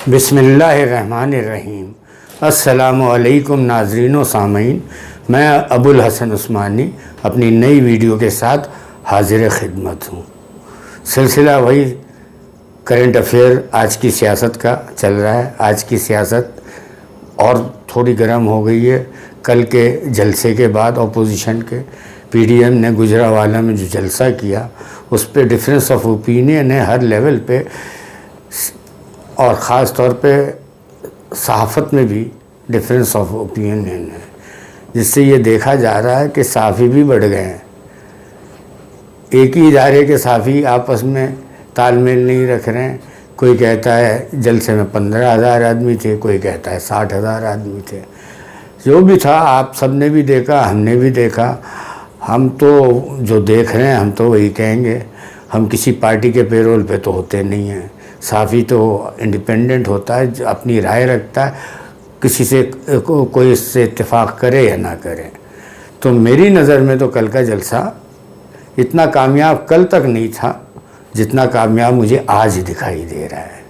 بسم اللہ الرحمن الرحیم۔ السلام علیکم ناظرین و سامعین، میں ابو الحسن عثمانی اپنی نئی ویڈیو کے ساتھ حاضر خدمت ہوں۔ سلسلہ وہی کرنٹ افیئر آج کی سیاست کا چل رہا ہے۔ آج کی سیاست اور تھوڑی گرم ہو گئی ہے۔ کل کے جلسے کے بعد اپوزیشن کے پی ڈی ایم نے گجرانوالہ میں جو جلسہ کیا اس پہ ڈفرینس آف اوپینین ہے ہر لیول پہ، اور خاص طور پہ صحافت میں بھی ڈفرینس آف اوپینین ہے، جس سے یہ دیکھا جا رہا ہے کہ صحافی بھی بڑھ گئے ہیں۔ ایک ہی ادارے کے صحافی آپس میں تال میل نہیں رکھ رہے ہیں۔ کوئی کہتا ہے جلسے میں 15,000 آدمی تھے، کوئی کہتا ہے 60,000 آدمی تھے۔ جو بھی تھا آپ سب نے بھی دیکھا، ہم نے بھی دیکھا۔ ہم تو جو دیکھ رہے ہیں ہم تو وہی کہیں گے۔ ہم کسی پارٹی کے پیرول پہ تو ہوتے نہیں ہیں۔ صحافی تو انڈیپینڈنٹ ہوتا ہے، جو اپنی رائے رکھتا ہے، کسی سے کوئی اس سے اتفاق کرے یا نہ کرے۔ تو میری نظر میں تو کل کا جلسہ اتنا کامیاب کل تک نہیں تھا جتنا کامیاب مجھے آج دکھائی دے رہا ہے۔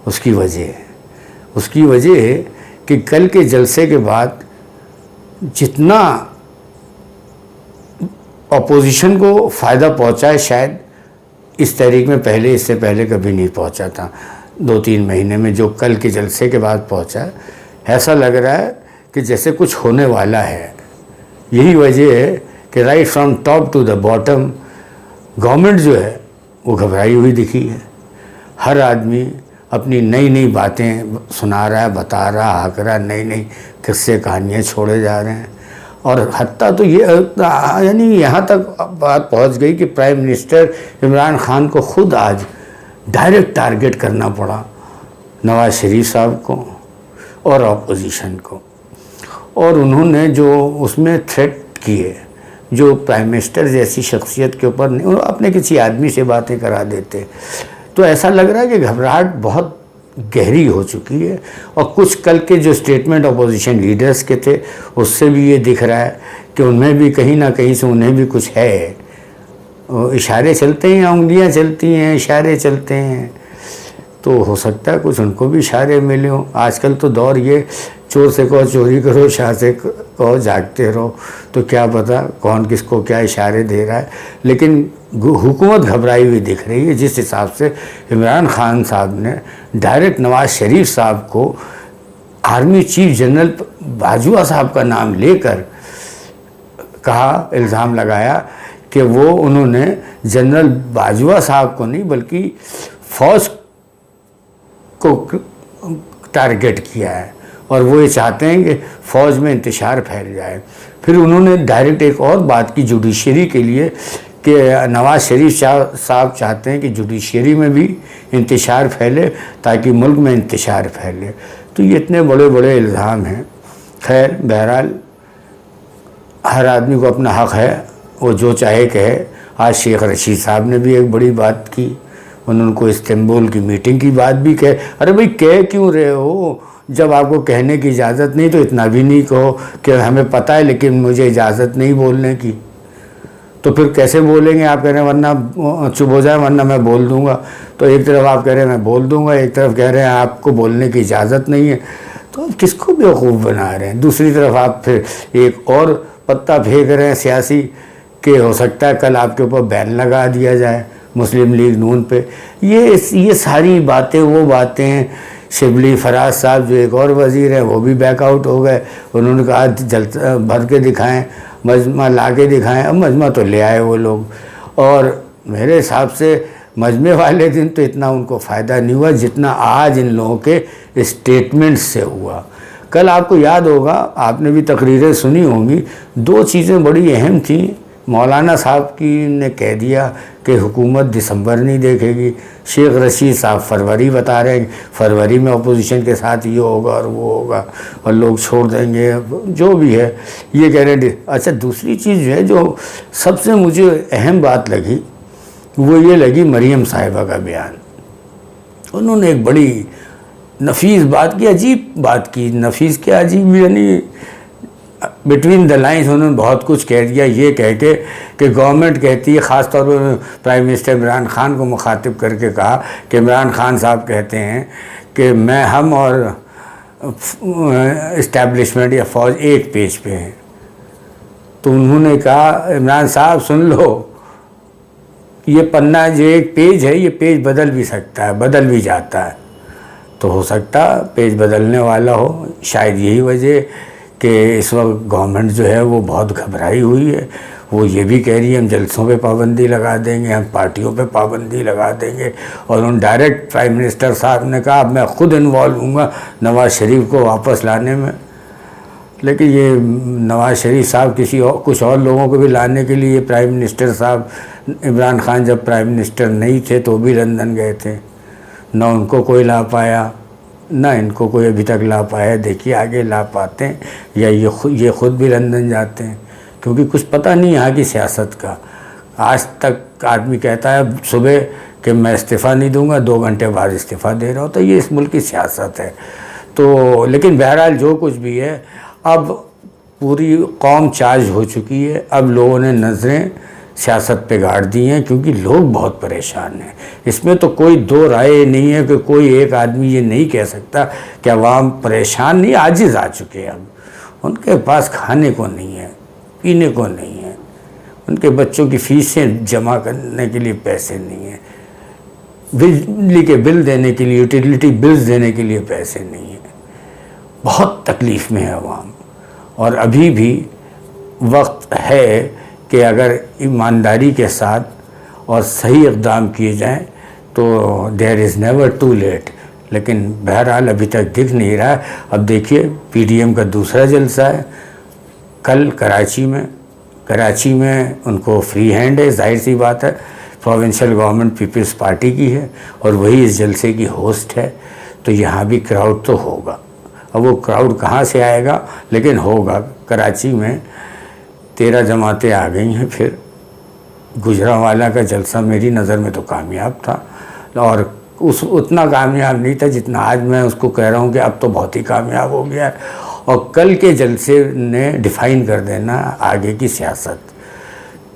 اس کی وجہ ہے کہ کل کے جلسے کے بعد جتنا اپوزیشن کو فائدہ پہنچا ہے شاید اس تحریک میں اس سے پہلے کبھی نہیں پہنچا تھا۔ 2-3 مہینے میں جو کل کے جلسے کے بعد پہنچا ہے، ایسا لگ رہا ہے کہ جیسے کچھ ہونے والا ہے۔ یہی وجہ ہے کہ right from top to the bottom government جو ہے وہ گھبرائی ہوئی دکھی ہے۔ ہر آدمی اپنی نئی باتیں سنا رہا ہے، بتا رہا، ہنک رہا، نئی قصے کہانیاں چھوڑے جا رہے ہیں۔ اور حتیٰ تو یہ یعنی یہاں تک بات پہنچ گئی کہ پرائم منسٹر عمران خان کو خود آج ڈائریکٹ ٹارگٹ کرنا پڑا نواز شریف صاحب کو اور اپوزیشن کو، اور انہوں نے جو اس میں تھریٹ کیے، جو پرائم منسٹر جیسی شخصیت کے اوپر نہیں، اپنے کسی آدمی سے باتیں کرا دیتے، تو ایسا لگ رہا ہے کہ گھبراہٹ بہت گہری ہو چکی ہے۔ اور کچھ کل کے جو اسٹیٹمنٹ اپوزیشن لیڈرز کے تھے اس سے بھی یہ دکھ رہا ہے کہ ان میں بھی کہیں نہ کہیں سے انہیں بھی کچھ ہے۔ اشارے چلتے ہیں، انگلیاں چلتی ہیں، اشارے چلتے ہیں، تو ہو سکتا ہے کچھ ان کو بھی اشارے ملے ہوں۔ آج کل تو دور یہ چور سے کہو چوری کرو، شاہ سے کہو جاگتے رہو، تو کیا پتہ کون کس کو کیا اشارے دے رہا ہے۔ لیکن حکومت گھبرائی ہوئی دکھ رہی ہے، جس حساب سے عمران خان صاحب نے ڈائریکٹ نواز شریف صاحب کو آرمی چیف جنرل باجوہ صاحب کا نام لے کر کہا، الزام لگایا کہ وہ انہوں نے جنرل باجوہ صاحب کو نہیں بلکہ فوج کو ٹارگٹ کیا ہے، اور وہ یہ چاہتے ہیں کہ فوج میں انتشار پھیل جائے۔ پھر انہوں نے ڈائریکٹ ایک اور بات کی جوڈیشری کے لیے کہ نواز شریف صاحب چاہتے ہیں کہ جوڈیشری میں بھی انتشار پھیلے تاکہ ملک میں انتشار پھیلے۔ تو یہ اتنے بڑے الزام ہیں۔ خیر بہرحال ہر آدمی کو اپنا حق ہے، وہ جو چاہے کہے۔ آج شیخ رشید صاحب نے بھی ایک بڑی بات کی، انہوں کو استنبول کی میٹنگ کی بات بھی کہے۔ ارے بھئی کہہ کیوں رہے ہو؟ جب آپ کو کہنے کی اجازت نہیں تو اتنا بھی نہیں کہو کہ ہمیں پتہ ہے لیکن مجھے اجازت نہیں بولنے کی۔ تو پھر کیسے بولیں گے؟ آپ کہہ رہے ہیں ورنہ چپ ہو جائے ورنہ میں بول دوں گا۔ تو ایک طرف آپ کہہ رہے ہیں میں بول دوں گا، ایک طرف کہہ رہے ہیں آپ کو بولنے کی اجازت نہیں ہے، تو آپ کس کو بیوقوف بنا رہے ہیں؟ دوسری طرف آپ پھر ایک اور پتہ پھینک رہے ہیں سیاسی کہ ہو سکتا ہے کل آپ کے اوپر بین لگا دیا جائے مسلم لیگ نون پہ۔ یہ ساری باتیں وہ باتیں ہیں۔ شبلی فراز صاحب جو ایک اور وزیر ہیں وہ بھی بیک آؤٹ ہو گئے، انہوں نے کہا جلسہ بھر کے دکھائیں، مجمع لا کے دکھائیں۔ اب مجمع تو لے آئے وہ لوگ، اور میرے حساب سے مجمع والے دن تو اتنا ان کو فائدہ نہیں ہوا جتنا آج ان لوگوں کے اسٹیٹمنٹ سے ہوا۔ کل آپ کو یاد ہوگا، آپ نے بھی تقریریں سنی ہوں گی، 2 چیزیں بڑی اہم تھیں۔ مولانا صاحب کی نے کہہ دیا کہ حکومت دسمبر نہیں دیکھے گی، شیخ رشید صاحب فروری بتا رہے ہیں، فروری میں اپوزیشن کے ساتھ یہ ہوگا اور وہ ہوگا اور لوگ چھوڑ دیں گے، جو بھی ہے یہ کہہ رہے ہیں۔ اچھا دوسری چیز جو ہے جو سب سے مجھے اہم بات لگی وہ یہ لگی مریم صاحبہ کا بیان۔ انہوں نے ایک بڑی نفیس بات کی، عجیب بات کی۔ نفیس کیا عجیب، یعنی بٹوین دا لائنس انہوں نے بہت کچھ کہہ دیا، یہ کہہ کے کہ گورنمنٹ کہتی ہے، خاص طور پر پرائم منسٹر عمران خان کو مخاطب کر کے کہا کہ عمران خان صاحب کہتے ہیں کہ ہم اور اسٹیبلشمنٹ یا فوج ایک پیج پہ ہیں. تو انہوں نے کہا عمران صاحب سن لو، یہ پنہ جو ایک پیج ہے یہ پیج بدل بھی سکتا ہے، بدل بھی جاتا ہے. تو ہو سکتا پیج بدلنے والا ہو. شاید یہی وجہ کہ اس وقت گورنمنٹ جو ہے وہ بہت گھبرائی ہوئی ہے. وہ یہ بھی کہہ رہی ہے ہم جلسوں پہ پابندی لگا دیں گے، ہم پارٹیوں پہ پابندی لگا دیں گے. اور ان ڈائریکٹ پرائم منسٹر صاحب نے کہا اب میں خود انوالو ہوں گا نواز شریف کو واپس لانے میں. لیکن یہ نواز شریف صاحب کچھ اور لوگوں کو بھی لانے کے لیے پرائم منسٹر صاحب عمران خان جب پرائم منسٹر نہیں تھے تو بھی لندن گئے تھے. نہ ان کو کوئی لا پایا، نہ ان کو کوئی ابھی تک لا پایا. دیکھیے آگے لا پاتے ہیں یا یہ خود بھی لندن جاتے ہیں، کیونکہ کچھ پتہ نہیں یہاں کی سیاست کا. آج تک آدمی کہتا ہے صبح کہ میں استعفیٰ نہیں دوں گا، 2 گھنٹے بعد استعفیٰ دے رہا ہوتا ہے. یہ اس ملک کی سیاست ہے. تو لیکن بہرحال جو کچھ بھی ہے، اب پوری قوم چارج ہو چکی ہے. اب لوگوں نے نظریں سیاست پہ گاڑ دی ہیں، کیونکہ لوگ بہت پریشان ہیں. اس میں تو کوئی دو رائے نہیں ہے کہ کوئی ایک آدمی یہ نہیں کہہ سکتا کہ عوام پریشان نہیں، عاجز آ چکے ہیں. اب ان کے پاس کھانے کو نہیں ہے، پینے کو نہیں ہے، ان کے بچوں کی فیسیں جمع کرنے کے لیے پیسے نہیں ہیں، بجلی کے بل دینے کے لیے، یوٹیلیٹی بلز دینے کے لیے پیسے نہیں ہیں. بہت تکلیف میں ہے عوام. اور ابھی بھی وقت ہے کہ اگر ایمانداری کے ساتھ اور صحیح اقدام کیے جائیں تو دیر از نیور ٹو لیٹ. لیکن بہرحال ابھی تک دکھ نہیں رہا. اب دیکھیے پی ڈی ایم کا دوسرا جلسہ ہے کل کراچی میں ان کو فری ہینڈ ہے. ظاہر سی بات ہے، پروونشل گورنمنٹ پیپلز پارٹی کی ہے اور وہی اس جلسے کی ہوسٹ ہے. تو یہاں بھی کراؤڈ تو ہوگا. اب وہ کراؤڈ کہاں سے آئے گا، لیکن ہوگا. کراچی میں 13 جماعتیں آ گئی ہیں. پھر گجرانوالہ کا جلسہ میری نظر میں تو کامیاب تھا، اور اتنا کامیاب نہیں تھا جتنا آج میں اس کو کہہ رہا ہوں کہ اب تو بہت ہی کامیاب ہو گیا ہے. اور کل کے جلسے نے ڈیفائن کر دینا آگے کی سیاست.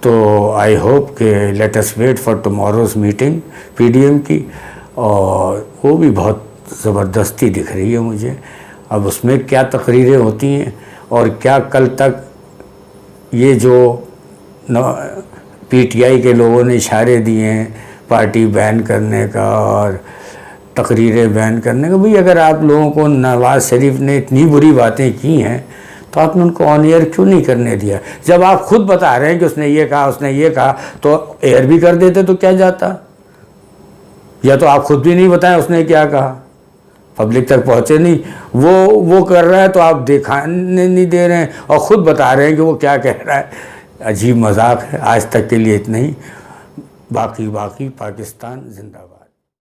تو آئی ہوپ کہ let us wait for tomorrow's meeting P D M کی. اور وہ بھی بہت زبردستی دکھ رہی ہے مجھے. اب اس میں کیا تقریریں ہوتی ہیں اور کیا کل تک یہ جو پی ٹی آئی کے لوگوں نے اشارے دیے ہیں پارٹی بین کرنے کا اور تقریریں بین کرنے کا. بھئی اگر آپ لوگوں کو نواز شریف نے اتنی بری باتیں کی ہیں تو آپ نے ان کو آن ایئر کیوں نہیں کرنے دیا؟ جب آپ خود بتا رہے ہیں کہ اس نے یہ کہا، اس نے یہ کہا، تو ایئر بھی کر دیتے تو کیا جاتا؟ یا تو آپ خود بھی نہیں بتائیں اس نے کیا کہا، پبلک تک پہنچے نہیں. وہ کر رہا ہے تو آپ دکھانے نہیں دے رہے ہیں اور خود بتا رہے ہیں کہ وہ کیا کہہ رہا ہے. عجیب مذاق ہے. آج تک کے لیے اتنا ہی. باقی پاکستان زندہ باد.